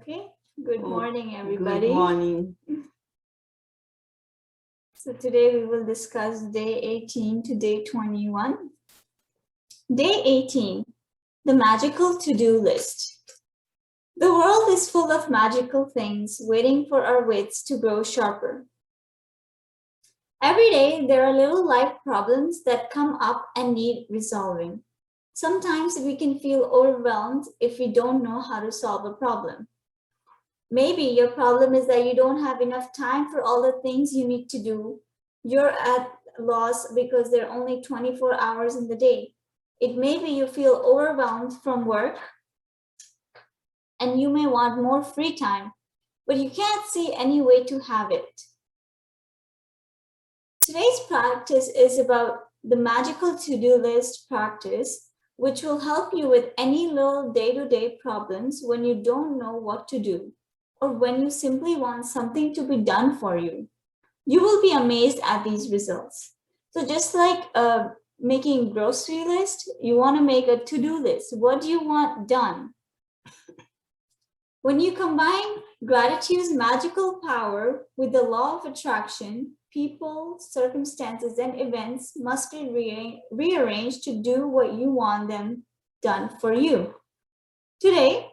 Okay, good morning, Good everybody. morning. So today we will discuss day 18 to day 21. Day 18, the magical to-do list. The world is full of magical things waiting for our wits to grow sharper. Every day, there are little life problems that come up and need resolving. Sometimes we can feel overwhelmed if we don't know how to solve a problem. Maybe your problem is that you don't have enough time for all the things you need to do. You're at loss because there are only 24 hours in the day. It may be you feel overwhelmed from work and you may want more free time, but you can't see any way to have it. Today's practice is about the magical to-do list practice, which will help you with any little day-to-day problems when you don't know what to do, or when you simply want something to be done for you. You will be amazed at these results. So just like making a grocery list, you want to make a to-do list. What do you want done? When you combine gratitude's magical power with the law of attraction, people, circumstances, and events must be rearranged to do what you want them done for you. Today,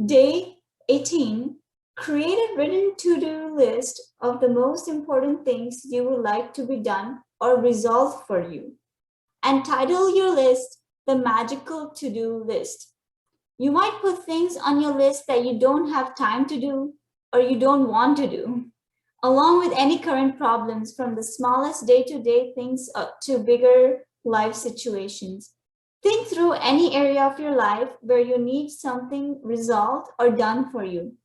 day 18, create a written to-do list of the most important things you would like to be done or resolved for you, and title your list the magical to-do list. You might put things on your list that you don't have time to do or you don't want to do, along with any current problems from the smallest day-to-day things to bigger life situations. Think through any area of your life where you need something resolved or done for you.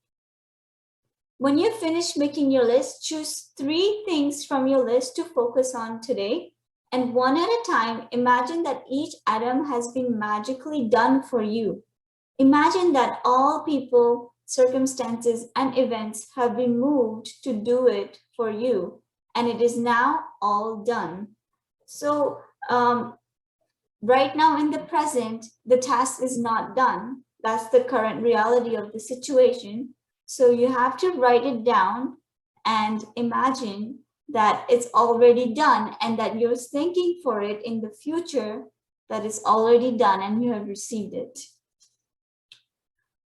When you finish making your list, choose 3 things from your list to focus on today, and one at a time, imagine that each item has been magically done for you. Imagine that all people, circumstances, and events have been moved to do it for you, and it is now all done. So right now in the present, the task is not done. That's the current reality of the situation. So you have to write it down and imagine that it's already done and that you're thinking for it in the future that it's already done and you have received it.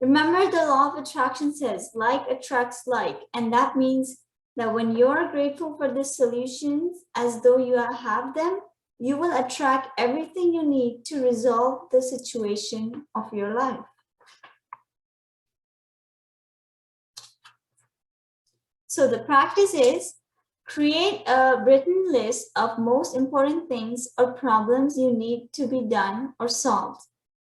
Remember, the law of attraction says like attracts like, and that means that when you're grateful for the solutions as though you have them, you will attract everything you need to resolve the situation of your life. So the practice is create a written list of most important things or problems you need to be done or solved.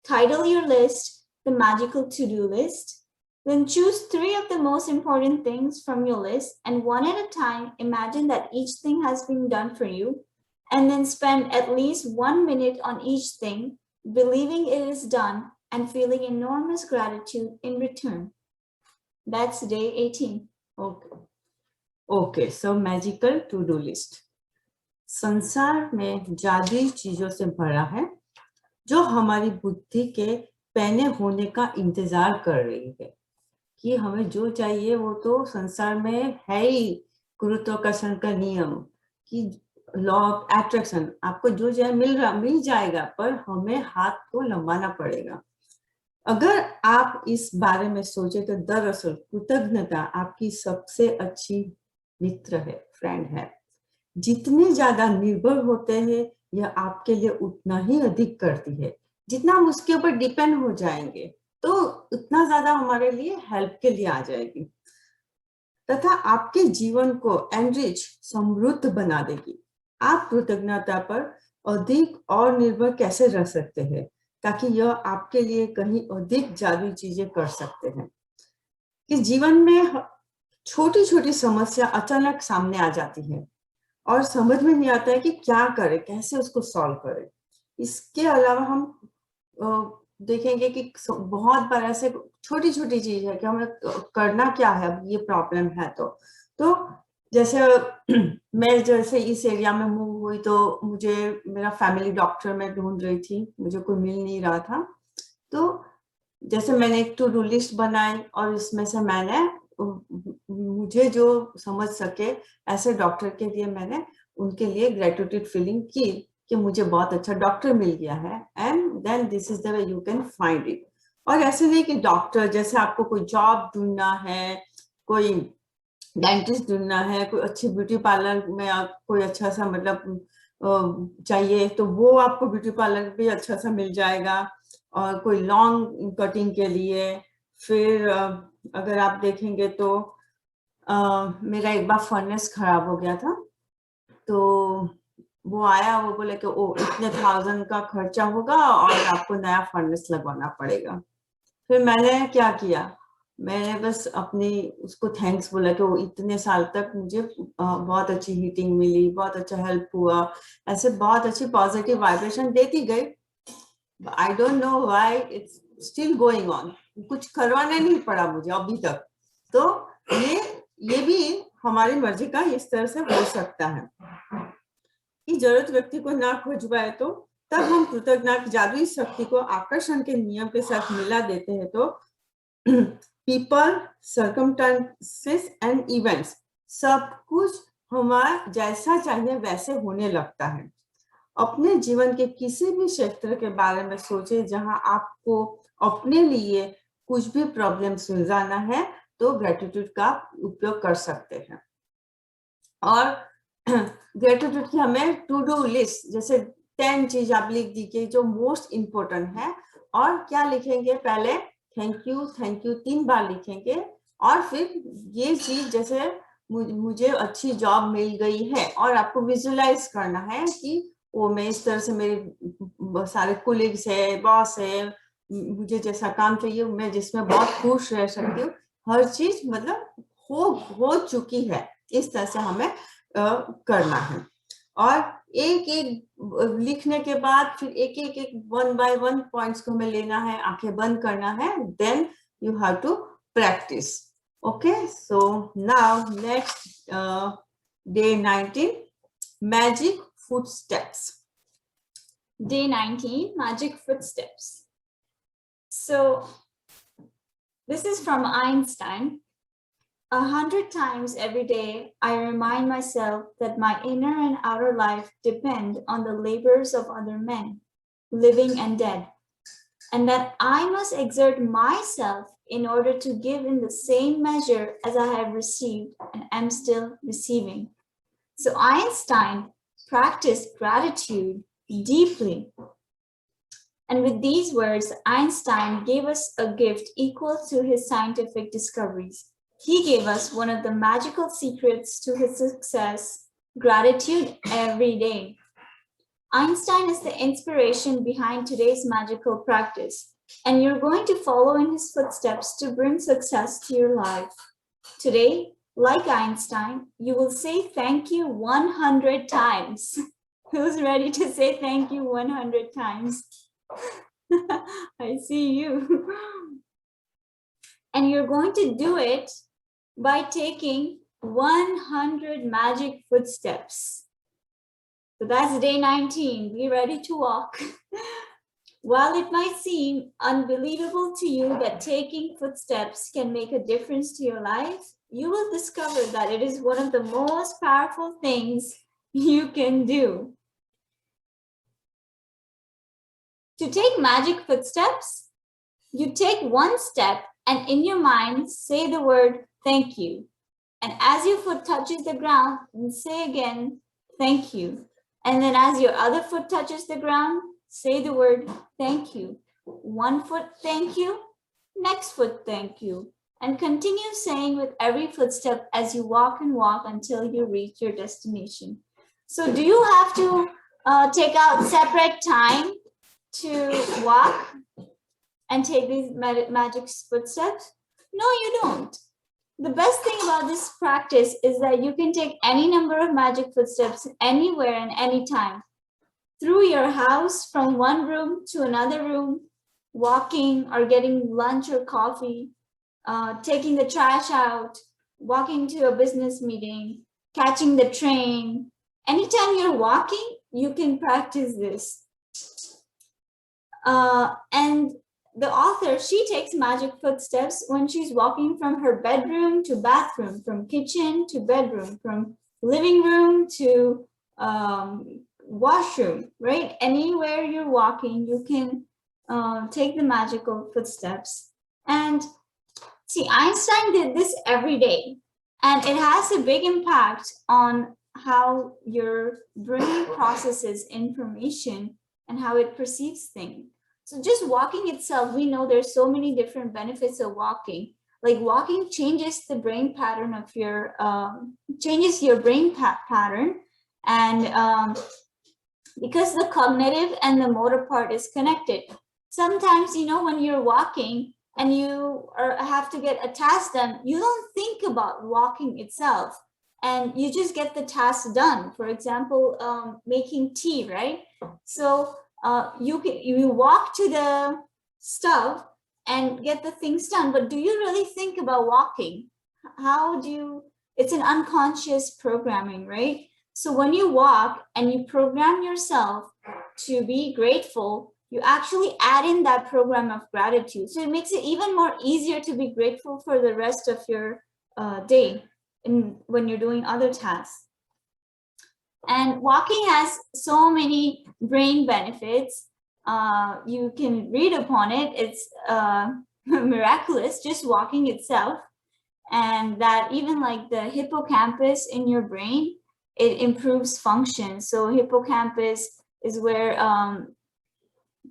Title your list the magical to-do list. Then choose 3 of the most important things from your list, and one at a time, imagine that each thing has been done for you, and then spend at least 1 minute on each thing, believing it is done and feeling enormous gratitude in return. That's day 18. Okay, so magical to-do list. संसार में जादुई चीजों से भरा है जो हमारी बुद्धि के पैने होने का इंतजार कर रही है कि हमें जो चाहिए वो तो संसार में है ही, गुरुत्वाकर्षण का नियम कि लॉ ऑफ अट्रैक्शन, आपको जो चाहिए मिल जाएगा, पर हमें हाथ को लंबाना पड़ेगा. अगर आप इस बारे में सोचे तो दरअसल कृतज्ञता आपकी सबसे अच्छी मित्र है, फ्रेंड है. जितने ज्यादा निर्भर होते हैं यह आपके लिए उतना ही अधिक करती है. जितना हम उसके ऊपर डिपेंड हो जाएंगे तो उतना ज्यादा हमारे लिए हेल्प के लिए आ जाएगी तथा आपके जीवन को एनरिच, समृद्ध बना देगी. आप कृतज्ञता पर अधिक और निर्भर कैसे रह सकते हैं ताकि यह आपके लिए कहीं अधिक जादुई चीजें कर सकते हैं. कि जीवन में छोटी छोटी समस्या अचानक सामने आ जाती है और समझ में नहीं आता है कि क्या करें, कैसे उसको सॉल्व करें. इसके अलावा हम देखेंगे कि बहुत बार ऐसे छोटी छोटी चीज है कि हमें करना क्या है. अब ये प्रॉब्लम है तो जैसे मैं जैसे इस एरिया में मूव हुई तो मुझे मेरा फैमिली डॉक्टर मैं ढूंढ रही थी, मुझे कोई मिल नहीं रहा था. तो जैसे मैंने एक टू डू लिस्ट बनाई और इसमें से मैंने मुझे जो समझ सके ऐसे डॉक्टर के लिए मैंने उनके लिए ग्रेटिट्यूड फीलिंग की कि मुझे बहुत अच्छा डॉक्टर मिल गया है, and then this is the way you can find it. और ऐसे नहीं कि डॉक्टर, जैसे आपको कोई जॉब ढूंढना है, कोई डेंटिस्ट ढूंढना है, कोई अच्छी ब्यूटी पार्लर में आप कोई अच्छा सा मतलब चाहिए तो वो आपको ब्यूटी पार्लर भी अच्छा सा मिल जाएगा। और कोई लॉन्ग कटिंग के लिए फिर अगर आप देखेंगे तो मेरा एक बार फर्नेस खराब हो गया था, तो वो आया, वो बोले कि ओ इतने 1000 का खर्चा होगा और आपको नया फर्नेस लगवाना पड़ेगा। फिर मैंने क्या किया, मैंने बस अपनी उसको थैंक्स बोला कि वो इतने साल तक मुझे बहुत अच्छी हीटिंग मिली, बहुत अच्छा हेल्प हुआ, ऐसे बहुत अच्छी पॉजिटिव वाइब्रेशन देती गई। I don't know why it's still going on, कुछ करवाना नहीं पड़ा मुझे अभी तक। तो ये भी हमारी मर्जी का इस तरह से हो सकता है कि जरूरत व्यक्ति को ना खोजवाए तो तब हम कृतज्ञता की जादुई शक्ति को आकर्षण के नियम के साथ मिला देते हैं तो पीपल, सर्कमस्टेंसेस एंड इवेंट्स, सब कुछ हमारा जैसा चाहिए वैसे होने लगता है। अपने जीवन के किसी भी क्षेत्र के बारे में सोचें जहां आपको अपने लिए कुछ भी प्रॉब्लम सुलझाना है तो ग्रेटिट्यूड का उपयोग कर सकते हैं। और ग्रेटिट्यूड की हमें टू डू लिस्ट, जैसे 10 चीज आप लिख दीजिए जो मोस्ट इम्पोर्टेंट है, और क्या लिखेंगे, पहले थैंक यू 3 बार लिखेंगे, और फिर ये चीज जैसे मुझे अच्छी जॉब मिल गई है, और आपको विजुलाइज करना है कि वो मैं इस तरह से मेरे सारे कोलिग्स है, बॉस है, मुझे जैसा काम चाहिए मैं जिसमें बहुत खुश रह सकती हूँ, हर चीज मतलब हो चुकी है, इस तरह से हमें करना है। और एक एक लिखने के बाद फिर एक वन बाय वन पॉइंट्स को हमें लेना है, आंखें बंद करना है, then you have to practise. Okay, so now next day 19, magic footsteps. Day 19, magic footsteps. So this is from Einstein. 100 times every day, I remind myself that my inner and outer life depend on the labors of other men, living and dead, and that I must exert myself in order to give in the same measure as I have received and am still receiving. So Einstein practiced gratitude deeply. And with these words, Einstein gave us a gift equal to his scientific discoveries. He gave us one of the magical secrets to his success, gratitude every day. Einstein is the inspiration behind today's magical practice, and you're going to follow in his footsteps to bring success to your life. Today, like Einstein, you will say thank you 100 times. Who's ready to say thank you 100 times? I see you. And you're going to do it by taking 100 magic footsteps. So that's day 19. Be ready to walk. While it might seem unbelievable to you that taking footsteps can make a difference to your life, you will discover that it is one of the most powerful things you can do. To take magic footsteps, you take one step and in your mind say the word thank you. And as your foot touches the ground, say again thank you. And then as your other foot touches the ground, say the word thank you. One foot thank you, next foot thank you. And continue saying with every footstep as you walk and walk until you reach your destination. So do you have to take out separate time to walk and take these magic footsteps? No, you don't. The best thing about this practice is that you can take any number of magic footsteps anywhere and anytime. Through your house, from one room to another room, walking or getting lunch or coffee, taking the trash out, walking to a business meeting, catching the train. Anytime you're walking, you can practice this. And the author, she takes magic footsteps when she's walking from her bedroom to bathroom, from kitchen to bedroom, from living room to washroom, right? Anywhere you're walking, you can take the magical footsteps. And see, Einstein did this every day, and it has a big impact on how your brain processes information and how it perceives things. So just walking itself, we know there's so many different benefits of walking. Like walking changes the brain pattern of your, changes your brain pattern. And because the cognitive and the motor part is connected. Sometimes, you know, when you're walking and you have to get a task done, you don't think about walking itself and you just get the task done. For example, making tea, right? So you walk to the stove and get the things done, but do you really think about walking? How do you, it's an unconscious programming, right? So when you walk and you program yourself to be grateful, you actually add in that program of gratitude. So it makes it even more easier to be grateful for the rest of your day when you're doing other tasks. And walking has so many brain benefits. You can read upon it. It's miraculous, just walking itself. And that even like the hippocampus in your brain, it improves function. So hippocampus is where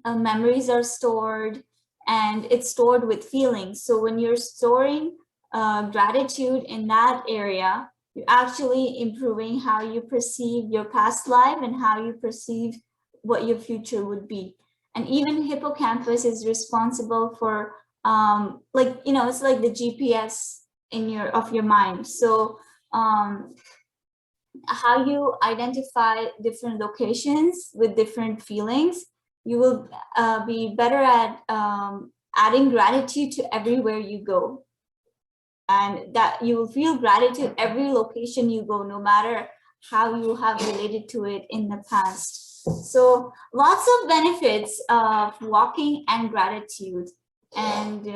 memories are stored, and it's stored with feelings. So when you're storing gratitude in that area, you're actually improving how you perceive your past life and how you perceive what your future would be. And even hippocampus is responsible for like, you know, it's like the GPS in your mind. So how you identify different locations with different feelings, you will be better at adding gratitude to everywhere you go. And that you will feel gratitude every location you go, no matter how you have related to it in the past. So lots of benefits of walking and gratitude. And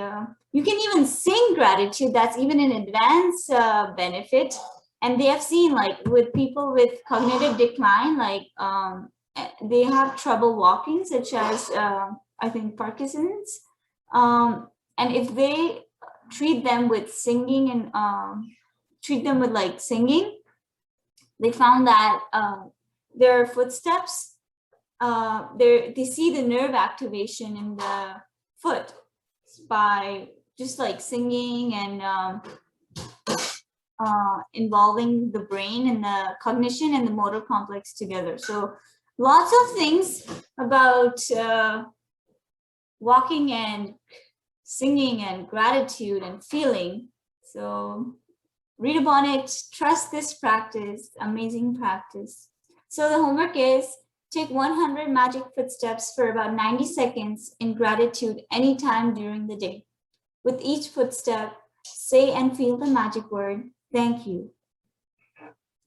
you can even sing gratitude. That's even an advanced benefit. And they have seen, like with people with cognitive decline, like they have trouble walking, such as I think Parkinson's. And if they treat them with singing and treat them with like singing, they found that their footsteps, they see the nerve activation in the foot by just like singing and involving the brain and the cognition and the motor complex together. So lots of things about walking and singing and gratitude and feeling. So read upon it, trust this practice, amazing practice. So the homework is take 100 magic footsteps for about 90 seconds in gratitude anytime during the day. With each footstep, say and feel the magic word, thank you.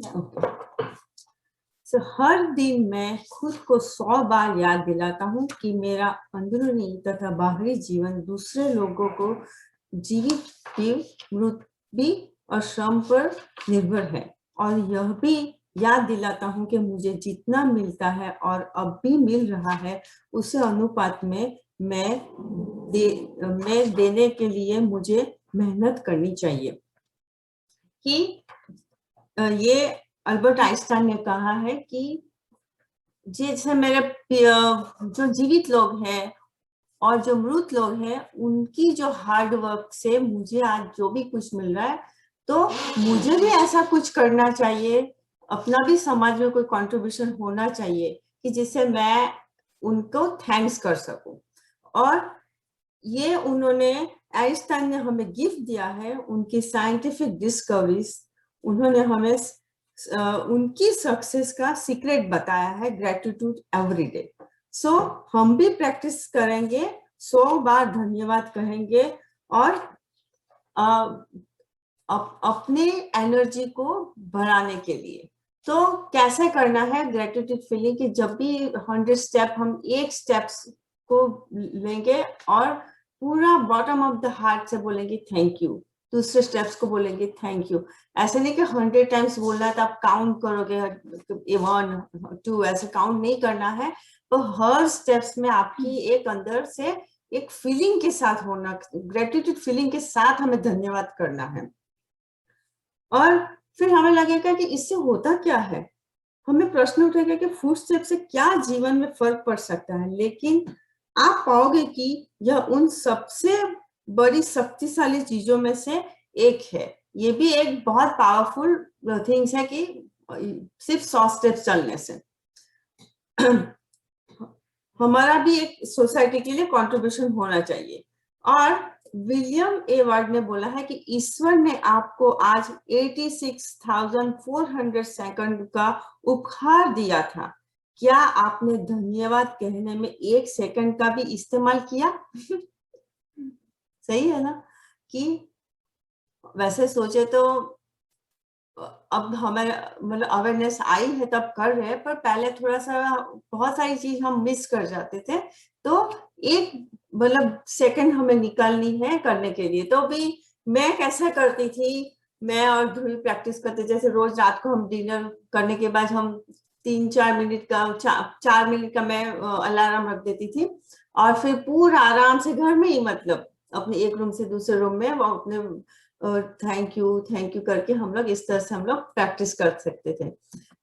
Okay. So हर दिन मैं खुद को 100 बार याद दिलाता हूँ कि मेरा अंदरूनी तथा बाहरी जीवन दूसरे लोगों को जीवित मृत्यु और श्रम पर निर्भर है, और यह भी याद दिलाता हूँ कि मुझे जितना मिलता है और अब भी मिल रहा है उसे अनुपात में मैं देने के लिए मुझे मेहनत करनी चाहिए। कि ये अल्बर्ट आइंस्टाइन ने कहा है कि जैसे मेरे जो जीवित लोग हैं और जो मृत लोग हैं, उनकी जो हार्ड वर्क से मुझे आज जो भी कुछ मिल रहा है, तो मुझे भी ऐसा कुछ करना चाहिए, अपना भी समाज में कोई कंट्रीब्यूशन होना चाहिए कि जिससे मैं उनको थैंक्स कर सकूं। और ये उन्होंने, आइंस्टाइन ने हमें गिफ्ट दिया है, उनकी साइंटिफिक डिस्कवरीज, उन्होंने हमें उनकी सक्सेस का सीक्रेट बताया है, ग्रेटिट्यूड एवरी डे। सो हम भी प्रैक्टिस करेंगे, 100 बार धन्यवाद कहेंगे और अपने एनर्जी को बढ़ाने के लिए। तो कैसे करना है ग्रेटिट्यूड फीलिंग कि जब भी 100 स्टेप हम एक स्टेप्स को लेंगे और पूरा बॉटम ऑफ द हार्ट से बोलेंगे थैंक यू। दूसरे स्टेप्स को बोलेंगे थैंक यू। ऐसे नहीं कि 100 टाइम्स बोलना है तो आप काउंट करोगे 1 2 ऐसे काउंट नहीं करना है। तो हर स्टेप्स में आपकी एक अंदर से एक फीलिंग के साथ होना, ग्रेटिट्यूड फीलिंग के साथ हमें धन्यवाद करना है। और फिर हमें लगेगा कि इससे होता क्या है, हमें प्रश्न उठेगा कि फूड स्टेप से क्या जीवन में फर्क पड़ सकता है। लेकिन आप पाओगे कि यह उन सबसे बड़ी शक्तिशाली चीजों में से एक है। ये भी एक बहुत पावरफुल थिंग्स है कि सिर्फ 100 स्टेप्स चलने से हमारा भी एक सोसाइटी के लिए कंट्रीब्यूशन होना चाहिए। और विलियम ए वर्ड ने बोला है कि ईश्वर ने आपको आज 86,400 सेकंड का उपहार दिया था, क्या आपने धन्यवाद कहने में 1 सेकंड का भी इस्तेमाल किया? सही है ना कि वैसे सोचे तो अब हमें मतलब अवेयरनेस आई है तब कर रहे हैं, पर पहले थोड़ा सा बहुत सारी चीज हम मिस कर जाते थे। तो एक मतलब सेकंड हमें निकालनी है करने के लिए। तो भी मैं कैसा करती थी, मैं और ध्रुवी प्रैक्टिस करते, जैसे रोज रात को हम डिनर करने के बाद हम 3-4 मिनट का 4 मिनट का मैं अलार्म रख देती थी और फिर पूरा आराम से घर में ही मतलब अपने एक रूम से दूसरे रूम में वो अपने थैंक यू करके हम लोग इस तरह से हम लोग प्रैक्टिस कर सकते थे।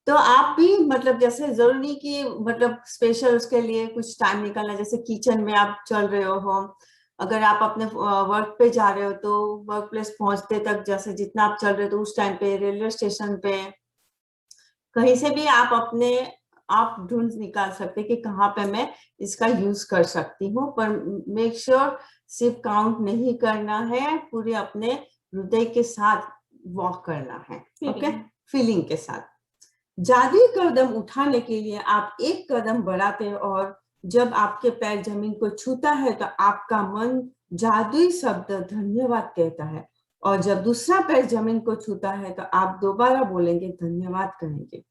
तो आप भी मतलब जैसे जरूरी नहीं कि मतलब स्पेशल उसके लिए कुछ टाइम निकालना, जैसे किचन में आप चल रहे हो, अगर आप अपने वर्क पे जा रहे हो तो वर्क प्लेस पहुंचते तक जैसे जितना आप चल रहे हो तो उस टाइम पे रेलवे स्टेशन पे कहीं से भी आप ढूंढ निकाल सकते कि कहाँ पे मैं इसका यूज कर सकती हूँ। पर मेक श्योर सिर्फ काउंट नहीं करना है, पूरे अपने हृदय के साथ वॉक करना है। ओके, फीलिंग के साथ। जादुई कदम उठाने के लिए आप एक कदम बढ़ाते और जब आपके पैर जमीन को छूता है तो आपका मन जादुई शब्द धन्यवाद कहता है, और जब दूसरा पैर जमीन को छूता है तो आप दोबारा बोलेंगे धन्यवाद कहेंगे।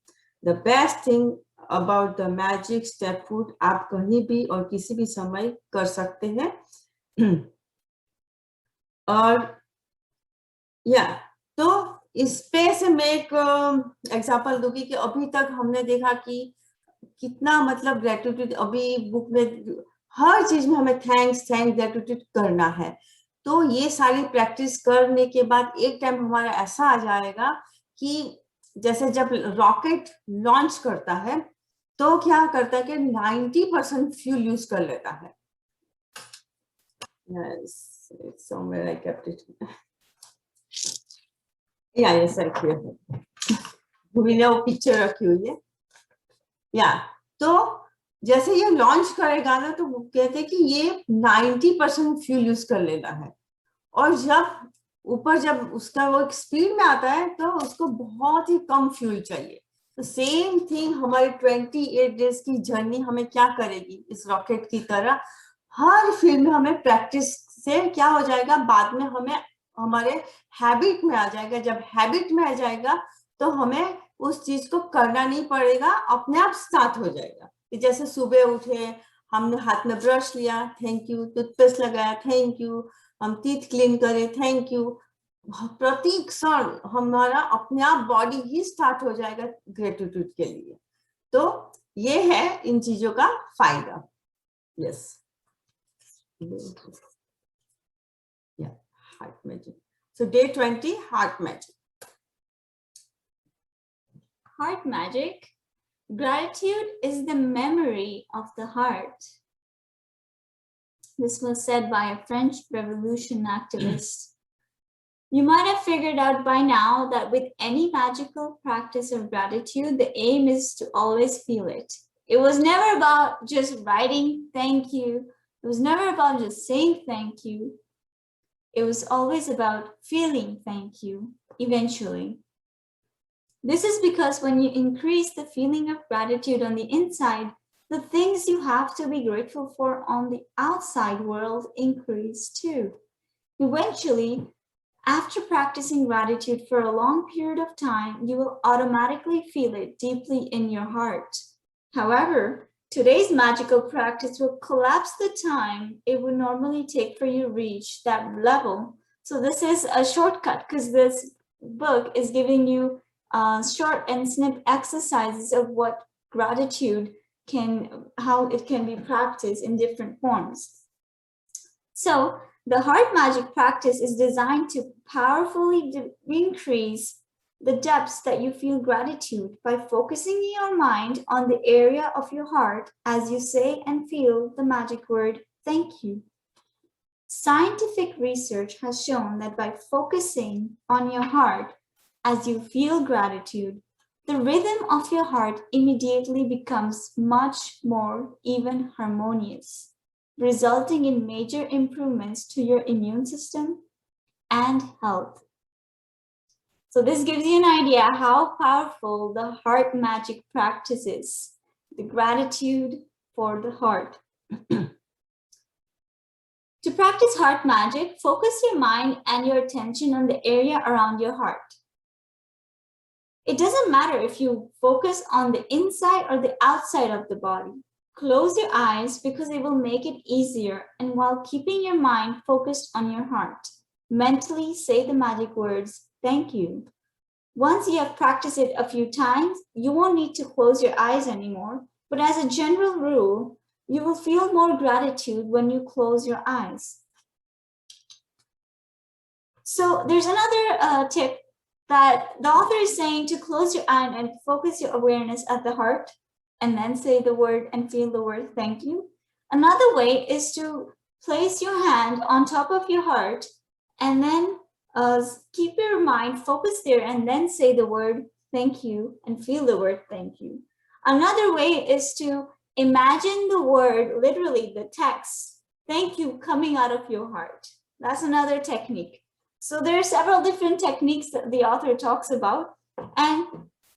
The best thing about the magic step food, आप कहीं भी और किसी भी समय कर सकते हैं। और तो इस पे से मैं एक एग्जांपल दूंगी कि अभी तक हमने देखा कि कितना मतलब ग्रेटिट्यूड, अभी बुक में हर चीज में हमें थैंक्स ग्रेटिट्यूड करना है। तो ये सारी प्रैक्टिस करने के बाद एक टाइम हमारा ऐसा आ जाएगा कि जैसे जब रॉकेट लॉन्च करता है तो क्या करता है कि 90% फ्यूल यूज कर लेता है। Yes, it's somewhere I kept it. Yes, रखी है, भूमि ने वो पिक्चर रखी हुई है। तो जैसे ये लॉन्च करेगा ना तो वो कहते हैं कि ये 90% फ्यूल यूज कर लेता है, और जब उसका वो स्पीड में आता है तो उसको बहुत ही कम फ्यूल चाहिए। तो सेम थिंग हमारे 28 डेज की जर्नी हमें क्या करेगी, इस रॉकेट की तरह हर फील्ड में हमें प्रैक्टिस से क्या हो जाएगा, बाद में हमें हमारे हैबिट में आ जाएगा। जब हैबिट में आ जाएगा तो हमें उस चीज को करना नहीं पड़ेगा, अपने आप स्टार्ट हो जाएगा। जैसे सुबह उठे, हमने हाथ में ब्रश लिया, थैंक यू, टूथपेस्ट लगाया, थैंक यू, हम टीथ क्लीन करें, थैंक यू, प्रति क्षण हमारा अपने आप बॉडी ही स्टार्ट हो जाएगा ग्रेटिट्यूड के लिए। तो ये है इन चीजों का फायदा। Yes, heart magic. So day 20, heart magic. Heart magic. Gratitude is the memory of the heart. This was said by a French Revolution activist. You might have figured out by now that with any magical practice of gratitude, the aim is to always feel it. It was never about just writing thank you. It was never about just saying thank you. It was always about feeling thank you eventually. This is because when you increase the feeling of gratitude on the inside, the things you have to be grateful for on the outside world increase too. Eventually, after practicing gratitude for a long period of time, you will automatically feel it deeply in your heart. However, Today's magical practice will collapse the time it would normally take for you to reach that level. So this is a shortcut because this book is giving you short and snip exercises of what gratitude how it can be practiced in different forms. So the heart magic practice is designed to powerfully increase the depths that you feel gratitude by focusing your mind on the area of your heart as you say and feel the magic word, thank you. Scientific research has shown that by focusing on your heart as you feel gratitude, the rhythm of your heart immediately becomes much more even harmonious, resulting in major improvements to your immune system and health. So this gives you an idea how powerful the heart magic practice is, the gratitude for the heart. To practice heart magic, focus your mind and your attention on the area around your heart. It doesn't matter if you focus on the inside or the outside of the body. Close your eyes because it will make it easier, and while keeping your mind focused on your heart, mentally say the magic words, thank you. Once you have practiced it a few times, you won't need to close your eyes anymore, but as a general rule, you will feel more gratitude when you close your eyes. So there's another tip that the author is saying to close your eye and focus your awareness at the heart and then say the word and feel the word thank you. Another way is to place your hand on top of your heart and then keep your mind focused there and then say the word thank you and feel the word thank you. Another way is to imagine the word, literally the text, thank you, coming out of your heart. That's another technique. So there are several different techniques that the author talks about, and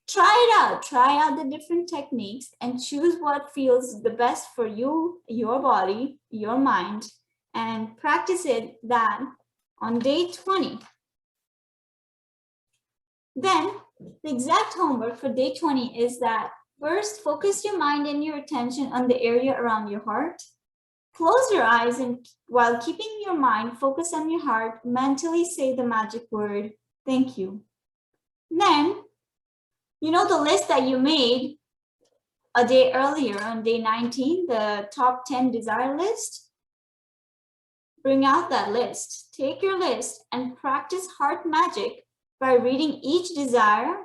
try out the different techniques and choose what feels the best for you, your body, your mind, and practice it that on day 20. Then the exact homework for day 20 is that first, focus your mind and your attention on the area around your heart. Close your eyes and while keeping your mind focused on your heart, mentally say the magic word, thank you. Then, you know the list that you made a day earlier on day 19, the top 10 desire list? Bring out that list. Take your list and practice heart magic by reading each desire,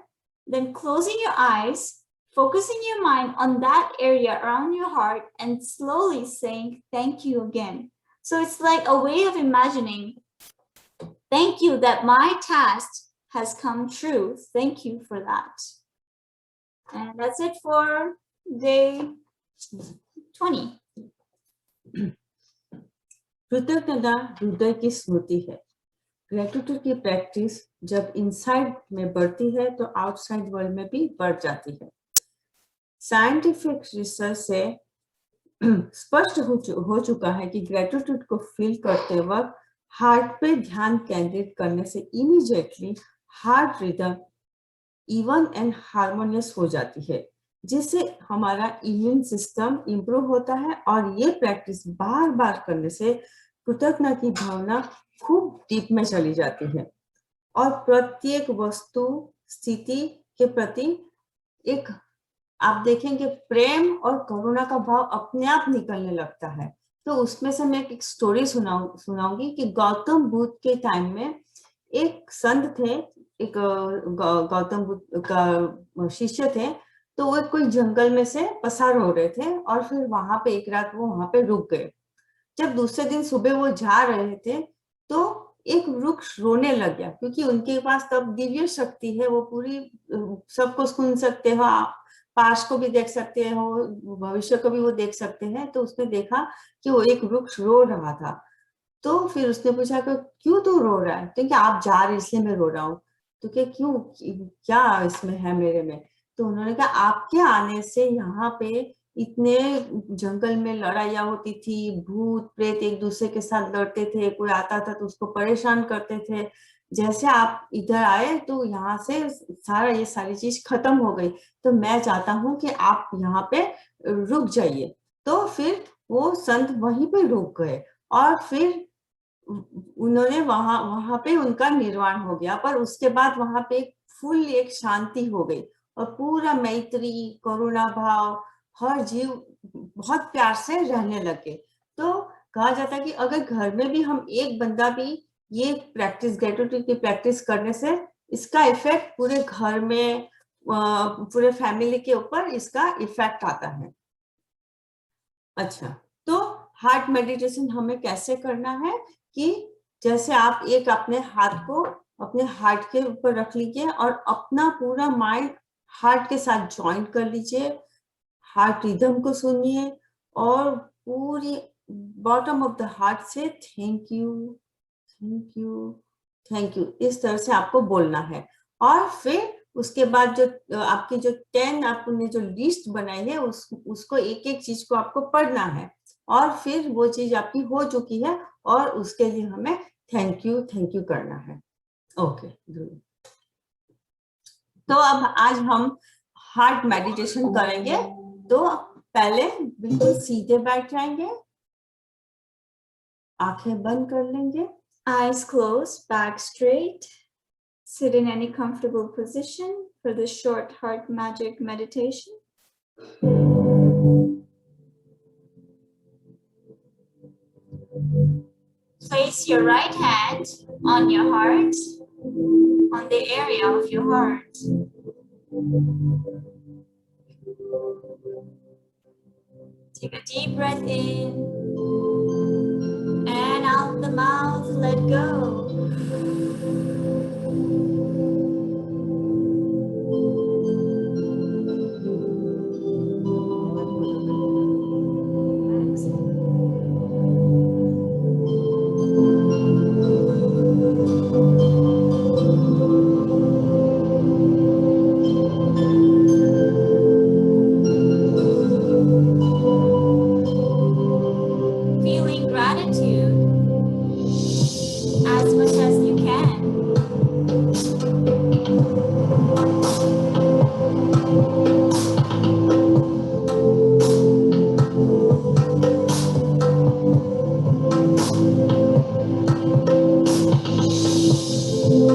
then closing your eyes, focusing your mind on that area around your heart and slowly saying thank you again. So it's like a way of imagining, thank you that my task has come true. Thank you for that. And that's it for day 20. कृतज्ञता हृदय की स्मृति है। Gratitude की practice जब inside में बढ़ती है तो आउटसाइड वर्ल्ड में भी बढ़ जाती है। साइंटिफिक रिसर्च से स्पष्ट हो चुका है कि ग्रेटिट्यूड को फील करते वक्त हार्ट पे ध्यान केंद्रित करने से immediately heart rhythm even and harmonious हो जाती है, जिससे हमारा इम्यून सिस्टम इंप्रूव होता है। और ये प्रैक्टिस बार बार करने से कृतज्ञता की भावना खूब डीप में चली जाती है और प्रत्येक वस्तु स्थिति के प्रति एक आप देखेंगे प्रेम और करुणा का भाव अपने आप निकलने लगता है। तो उसमें से मैं एक स्टोरी सुनाऊंगी कि गौतम बुद्ध के टाइम में एक संत थे, एक गौतम बुद्ध का शिष्य थे। तो वो कोई जंगल में से पसार हो रहे थे और फिर वहां पे एक रात वो वहां पे रुक गए। जब दूसरे दिन सुबह वो जा रहे थे तो एक वृक्ष रोने लग गया, क्योंकि उनके पास तब दिव्य शक्ति है, वो पूरी सबको सुन सकते हो, पास को भी देख सकते हो, भविष्य को भी वो देख सकते हैं। तो उसने देखा कि वो एक वृक्ष रो रहा था। तो फिर उसने पूछा कि क्यों तू रो रहा है? तो क्या आप जा रहे इसलिए मैं रो रहा हूँ। तो क्यों, क्या इसमें है मेरे में? तो उन्होंने कहा आपके आने से यहाँ पे इतने जंगल में लड़ाइयाँ होती थी, भूत प्रेत एक दूसरे के साथ लड़ते थे, कोई आता था तो उसको परेशान करते थे। जैसे आप इधर आए तो यहाँ से सारी चीज खत्म हो गई। तो मैं चाहता हूँ कि आप यहाँ पे रुक जाइए। तो फिर वो संत वहीं पे रुक गए और फिर उन्होंने वहां पे उनका निर्वाण हो गया। पर उसके बाद वहां पे फुल एक शांति हो गई और पूरा मैत्री करुणा भाव, हर जीव बहुत प्यार से रहने लगे। तो कहा जाता है कि अगर घर में भी हम एक बंदा भी ये प्रैक्टिस, ग्रेटिट्यूड की प्रैक्टिस करने से इसका इफेक्ट पूरे घर में, पूरे फैमिली के ऊपर इसका इफेक्ट आता है। अच्छा, तो हार्ट मेडिटेशन हमें कैसे करना है कि जैसे आप एक अपने हाथ को अपने हार्ट के ऊपर रख लीजिए और अपना पूरा माइंड हार्ट के साथ ज्वाइंट कर लीजिए, हार्ट रिदम को सुनिए और पूरी बॉटम ऑफ द हार्ट से thank you, thank you, thank you, इस तरह से आपको बोलना है। और फिर उसके बाद जो आपकी जो 10 आपने जो लिस्ट बनाई है उसको एक एक चीज को आपको पढ़ना है और फिर वो चीज आपकी हो चुकी है और उसके लिए हमें थैंक यू करना है। ओके, तो अब आज हम हार्ट मेडिटेशन करेंगे। तो पहले बिल्कुल सीधे बैठ जाएंगे, आंखें बंद कर लेंगे, Eyes closed, back straight. Sit in any comfortable position for the short heart magic meditation. Place your right hand on your heart, on the area of your heart. Take a deep breath in and out the mouth, let go. Feeling gratitude as much as you can.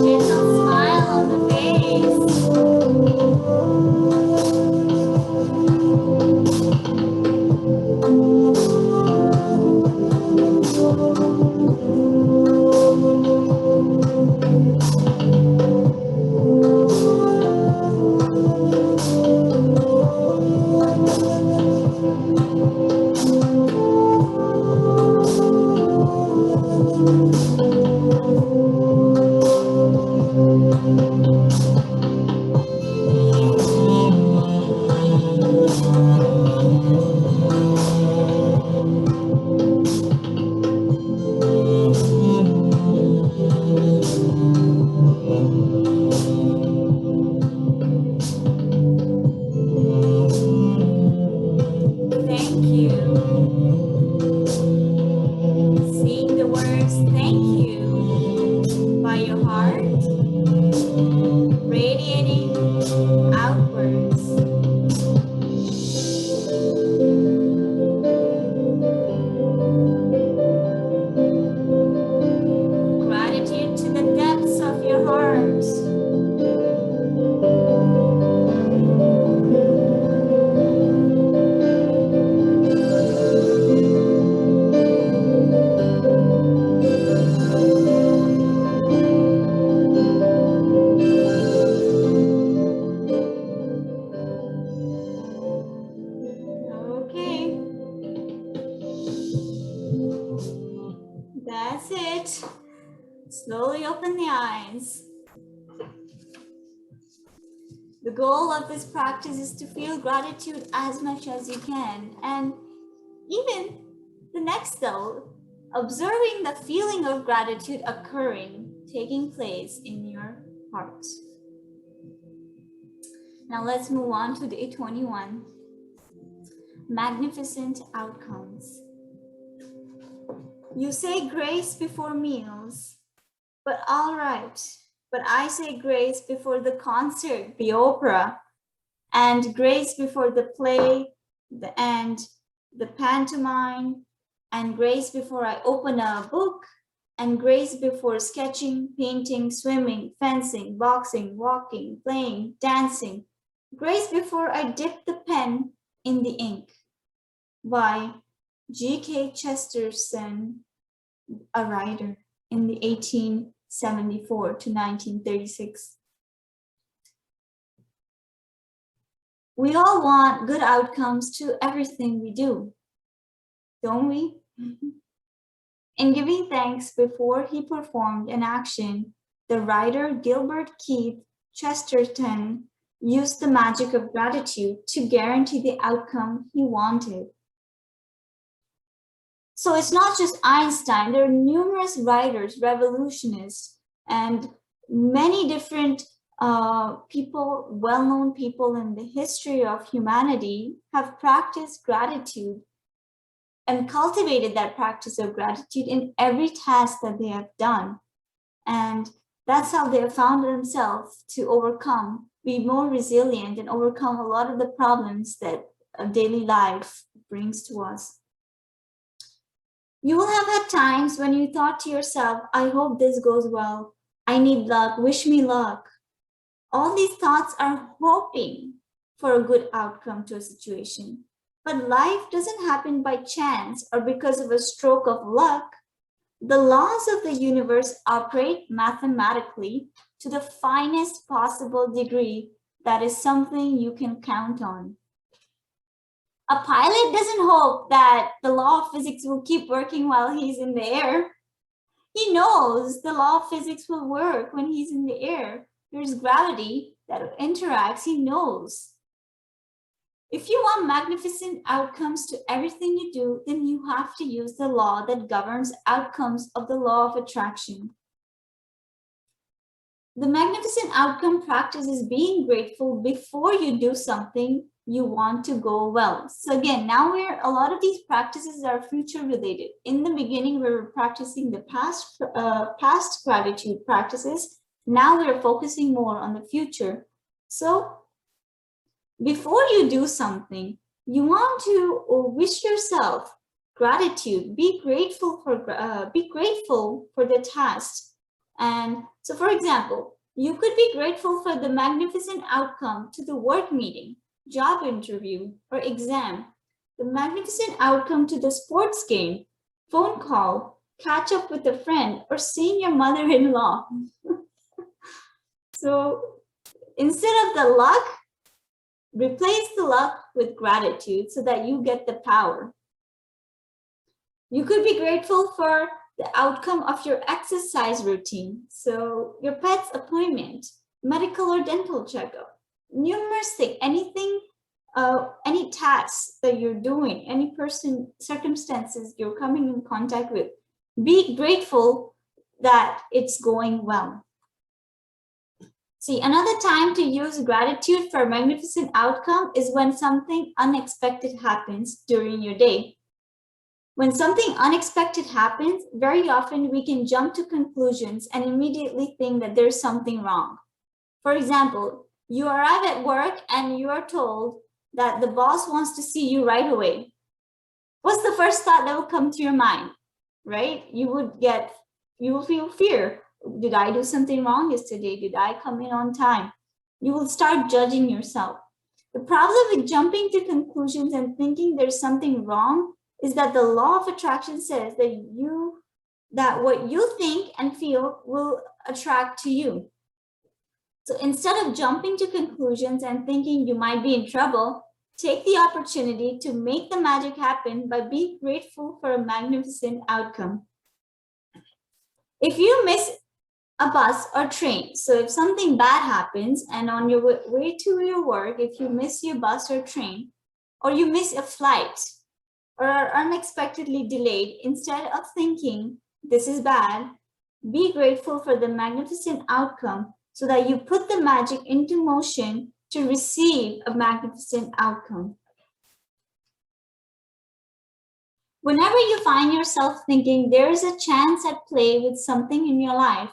Gentle smile on the face. Thank you. Seeing the words thank you by your heart, radiating outwards. Gratitude to the depths of your heart. Okay, that's it. Slowly open the eyes. The goal of this practice is to feel gratitude as much as you can. And even the next though, observing the feeling of gratitude occurring, taking place in your heart. Now let's move on to day 21. Magnificent outcomes. You say grace before meals, but all right. But I say grace before the concert, the opera, and grace before the play, and the pantomime, and grace before I open a book, and grace before sketching, painting, swimming, fencing, boxing, walking, playing, dancing, grace before I dip the pen in the ink. By G.K. Chesterton, a writer in the 1874 to 1936. We all want good outcomes to everything we do, don't we? In giving thanks before he performed an action, the writer Gilbert Keith Chesterton used the magic of gratitude to guarantee the outcome he wanted. So it's not just Einstein, there are numerous writers, revolutionists, and many different people, well-known people in the history of humanity have practiced gratitude and cultivated that practice of gratitude in every task that they have done. And that's how they have found themselves to overcome, be more resilient and overcome a lot of the problems that daily life brings to us. You will have had times when you thought to yourself, I hope this goes well. I need luck, wish me luck. All these thoughts are hoping for a good outcome to a situation. But life doesn't happen by chance or because of a stroke of luck. The laws of the universe operate mathematically to the finest possible degree that is something you can count on. A pilot doesn't hope that the law of physics will keep working while he's in the air. He knows the law of physics will work when he's in the air. There's gravity that interacts, he knows. If you want magnificent outcomes to everything you do, then you have to use the law that governs outcomes of the law of attraction. The magnificent outcome practice is being grateful before you do something you want to go well. So again, now a lot of these practices are future related. In the beginning, we were practicing the past gratitude practices. Now we're focusing more on the future. So before you do something, you want to wish yourself gratitude. Be grateful for the task. And so, for example, you could be grateful for the magnificent outcome to the work meeting, job interview, or exam, the magnificent outcome to the sports game, phone call, catch up with a friend, or seeing your mother-in-law. So instead of the luck, replace the luck with gratitude so that you get the power. You could be grateful for the outcome of your exercise routine. So your pet's appointment, medical or dental checkup, numerous things, anything, any tasks that you're doing, any person, circumstances you're coming in contact with, be grateful that it's going well. See, another time to use gratitude for a magnificent outcome is when something unexpected happens during your day. When something unexpected happens, very often we can jump to conclusions and immediately think that there's something wrong. For example, you arrive at work and you are told that the boss wants to see you right away. What's the first thought that will come to your mind, right? You will feel fear. Did I do something wrong yesterday? Did I come in on time? You will start judging yourself. The problem with jumping to conclusions and thinking there's something wrong is that the law of attraction says that what you think and feel will attract to you. So instead of jumping to conclusions and thinking you might be in trouble, take the opportunity to make the magic happen by being grateful for a magnificent outcome. If you miss a bus or train, so if something bad happens and on your way to your work, if you miss your bus or train, or you miss a flight or are unexpectedly delayed, instead of thinking this is bad, be grateful for the magnificent outcome so that you put the magic into motion to receive a magnificent outcome. Whenever you find yourself thinking there is a chance at play with something in your life,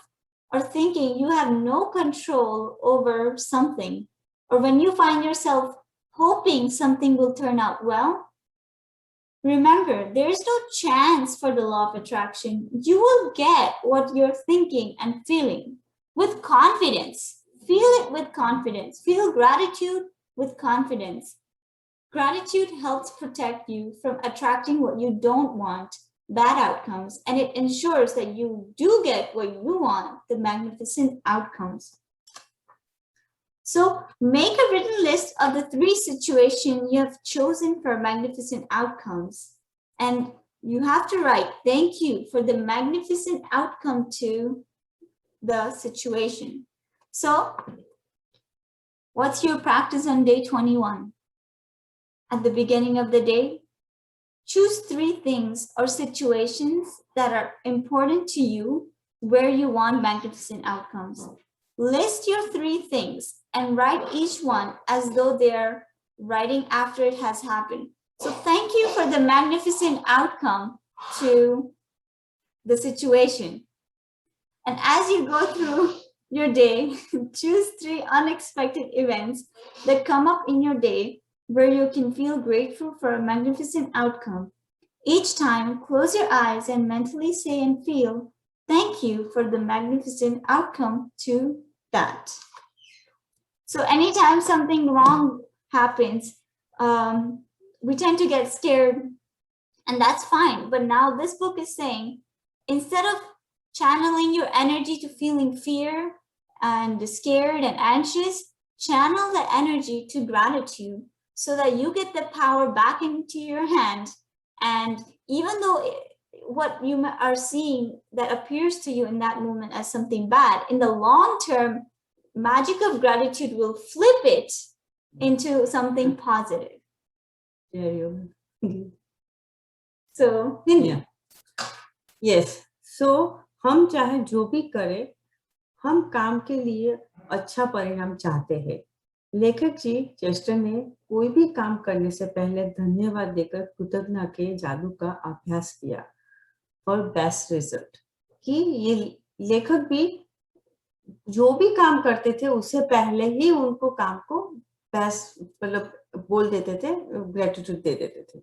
or thinking you have no control over something, or when you find yourself hoping something will turn out well. Remember, there is no chance for the law of attraction. You will get what you're thinking and feeling with confidence. Feel it with confidence. Feel gratitude with confidence. Gratitude helps protect you from attracting what you don't want, bad outcomes, and it ensures that you do get what you want, the magnificent outcomes. So make a written list of the 3 situations you have chosen for magnificent outcomes. And you have to write, thank you for the magnificent outcome to the situation. So what's your practice on day 21? At the beginning of the day, choose 3 things or situations that are important to you where you want magnificent outcomes. List your 3 things and write each one as though they're writing after it has happened. So thank you for the magnificent outcome to the situation. And as you go through your day, choose 3 unexpected events that come up in your day where you can feel grateful for a magnificent outcome. Each time, close your eyes and mentally say and feel, thank you for the magnificent outcome to that. So anytime something wrong happens, we tend to get scared, and that's fine. But now this book is saying, instead of channeling your energy to feeling fear and scared and anxious, channel the energy to gratitude so that you get the power back into your hand. And even though what you are seeing that appears to you in that moment as something bad, in the long term, magic of gratitude will flip it into something positive. So, yeah. Yes. So हम चाहे जो भी करें, हम काम के लिए अच्छा परिणाम चाहते हैं. लेखक जी चेस्टर ने कोई भी काम करने से पहले धन्यवाद देकर कृतज्ञता के जादू का अभ्यास किया फॉर बेस्ट रिजल्ट. कि ये लेखक भी जो भी काम करते थे उससे पहले ही उनको काम को बेस्ट मतलब बोल देते थे, ग्रेटिट्यूड दे देते थे.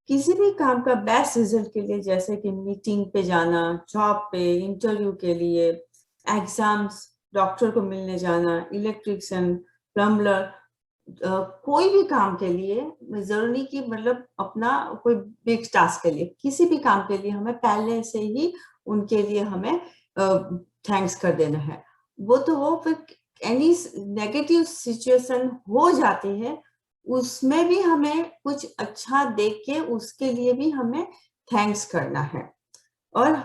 किसी भी काम का बेस्ट रिजल्ट के लिए, जैसे कि मीटिंग पे जाना, जॉब पे, इंटरव्यू के लिए, एग्जाम्स, डॉक्टर को मिलने जाना, इलेक्ट्रिशियन, प्लम्बर, कोई भी काम के लिए, जरूरी नहीं कि मतलब अपना कोई बिग टास्क के लिए, किसी भी काम के लिए हमें पहले से ही उनके लिए हमें थैंक्स कर देना है. वो तो वो फिर एनी नेगेटिव सिचुएशन हो जाती है, उसमें भी हमें कुछ अच्छा देख के उसके लिए भी हमें थैंक्स करना है. और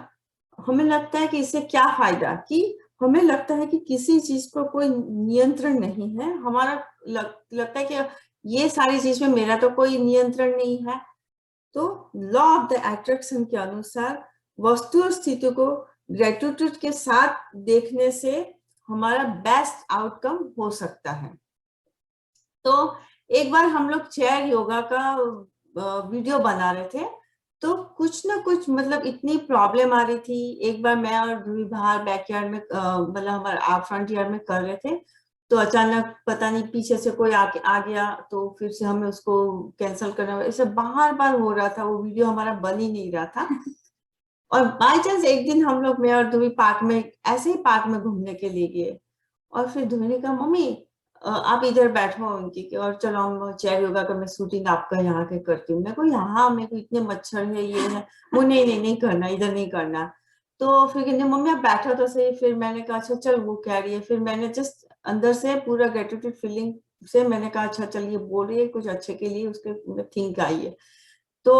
हमें लगता है कि इससे क्या फायदा, कि हमें लगता है कि किसी चीज पर कोई नियंत्रण नहीं है. हमारा लगता है कि ये सारी चीज में मेरा तो कोई नियंत्रण नहीं है. तो लॉ ऑफ द अट्रैक्शन के अनुसार वस्तु और स्थिति को ग्रेटिट्यूड के साथ देखने से हमारा बेस्ट आउटकम हो सकता है. तो एक बार हम लोग चेयर योगा का वीडियो बना रहे थे, तो कुछ ना कुछ मतलब इतनी प्रॉब्लम आ रही थी. एक बार मैं और ध्रुवी बाहर बैकयार्ड में मतलब हमारे फ्रंट यार्ड में कर रहे थे, तो अचानक पता नहीं पीछे से कोई आ गया, तो फिर से हमें उसको कैंसिल करना, ऐसे बार बार हो रहा था. वो वीडियो हमारा बन ही नहीं रहा था. और बाई चांस एक दिन हम लोग, मैं और ध्रुवी पार्क में, ऐसे ही पार्क में घूमने के लिए गए, और फिर ध्रुवी ने कहा, मम्मी आप इधर बैठो उनकी, और चलो हम चेयर योगा का मैं शूटिंग आपका यहाँ के करती हूँ. मैं को यहाँ मेरे को इतने मच्छर है, ये है, वो नहीं करना, इधर नहीं करना. तो फिर कहते मम्मी आप बैठो तो सही. फिर मैंने कहा अच्छा चल, वो कह रही है. फिर मैंने जस्ट अंदर से पूरा ग्रेटिट्यूड फीलिंग से मैंने कहा अच्छा चल, ये बोल रही है कुछ अच्छे के लिए, उसके थिंक आई है. तो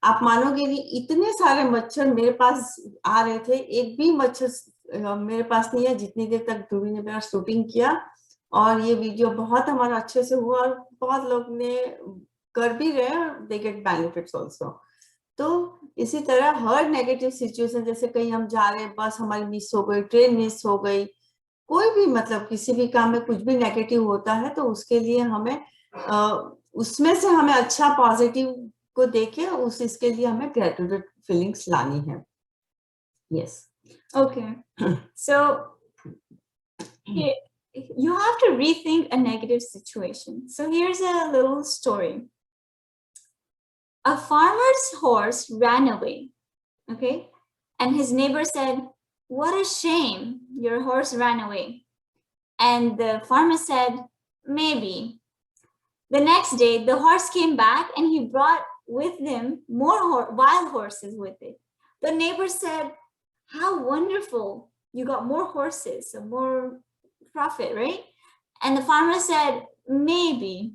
आप मानोगे नहीं, इतने सारे मच्छर मेरे पास आ रहे थे, एक भी मच्छर मेरे पास नहीं है जितनी देर तक ध्रुवी ने मेरा शूटिंग किया. और ये वीडियो बहुत हमारा अच्छे से हुआ, और बहुत लोग ने कर भी रहे, और दे गेट बेनिफिट्स आल्सो. तो इसी तरह हर नेगेटिव सिचुएशन, जैसे कहीं हम जा रहे हैं, बस हमारी मिस हो गई, ट्रेन मिस हो गई, कोई भी मतलब किसी भी काम में कुछ भी नेगेटिव होता है, तो उसके लिए हमें उसमें से हमें अच्छा पॉजिटिव को देखे, इसके लिए हमें ग्रेटिट्यूड फीलिंग्स लानी है. Yes. okay. So you have to rethink a negative situation. So here's a little story. A farmer's horse ran away, okay? And his neighbor said, "What a shame, your horse ran away." And the farmer said, "Maybe." The next day, the horse came back and he brought with him more wild horses with it. The neighbor said, "How wonderful, you got more horses, so more profit, right?" And the farmer said, "Maybe."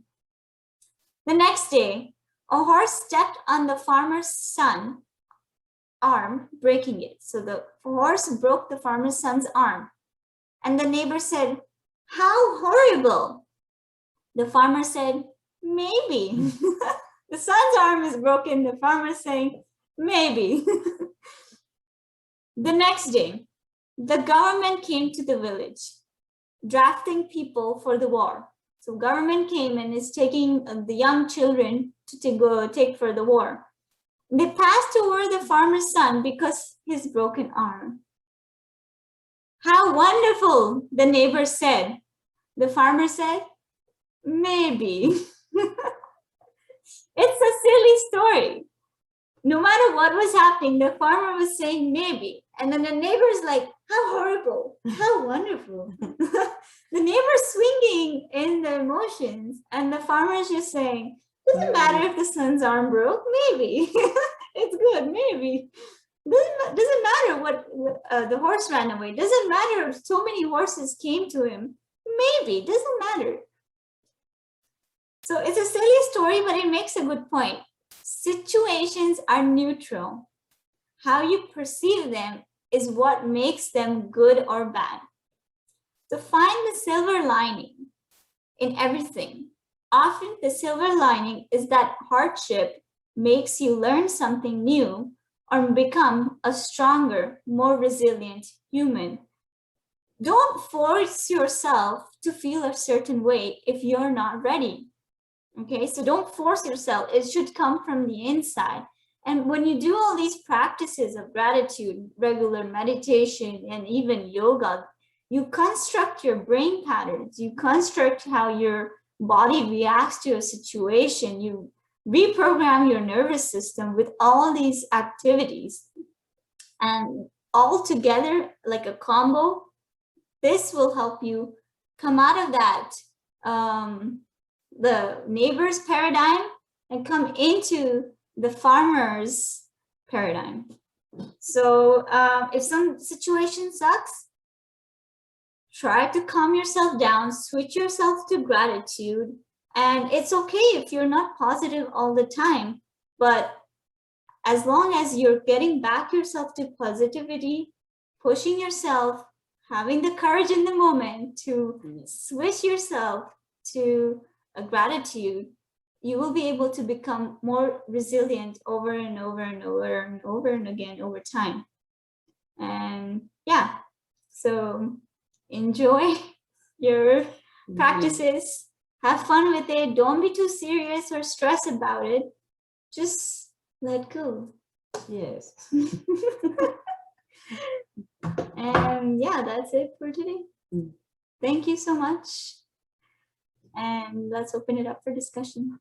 The next day, a horse stepped on the farmer's son's arm, breaking it. So the horse broke the farmer's son's arm. And the neighbor said, "How horrible." The farmer said, "Maybe." The son's arm is broken. The farmer is saying, "Maybe." The next day, the government came to the village, drafting people for the war. So government came and is taking the young children to go take for the war. They passed over the farmer's son because his broken arm. "How wonderful," the neighbor said. The farmer said, "Maybe." It's a silly story. No matter what was happening, the farmer was saying maybe. And then the neighbor's like, "How horrible, how wonderful." The neighbor's swinging in the emotions, and the farmer is just saying, "Doesn't matter if the son's arm broke, maybe." It's good, maybe. Doesn't matter what the horse ran away. Doesn't matter if so many horses came to him. Maybe, doesn't matter. So it's a silly story, but it makes a good point. Situations are neutral. How you perceive them is what makes them good or bad. So find the silver lining in everything. Often the silver lining is that hardship makes you learn something new or become a stronger, more resilient human. Don't force yourself to feel a certain way if you're not ready. Okay, so don't force yourself. It should come from the inside. And when you do all these practices of gratitude, regular meditation, and even yoga, you construct your brain patterns. You construct how your body reacts to a situation. You reprogram your nervous system with all these activities. And all together, like a combo, this will help you come out of that the neighbor's paradigm and come into the farmer's paradigm. So if some situation sucks, try to calm yourself down, switch yourself to gratitude. And it's okay if you're not positive all the time, but as long as you're getting back yourself to positivity, pushing yourself, having the courage in the moment to switch yourself to a gratitude, you will be able to become more resilient over and over and over and over and again over time. And yeah, so enjoy your practices, have fun with it. Don't be too serious or stress about it. Just let go. Yes. And yeah, that's it for today. Thank you so much. And let's open it up for discussion.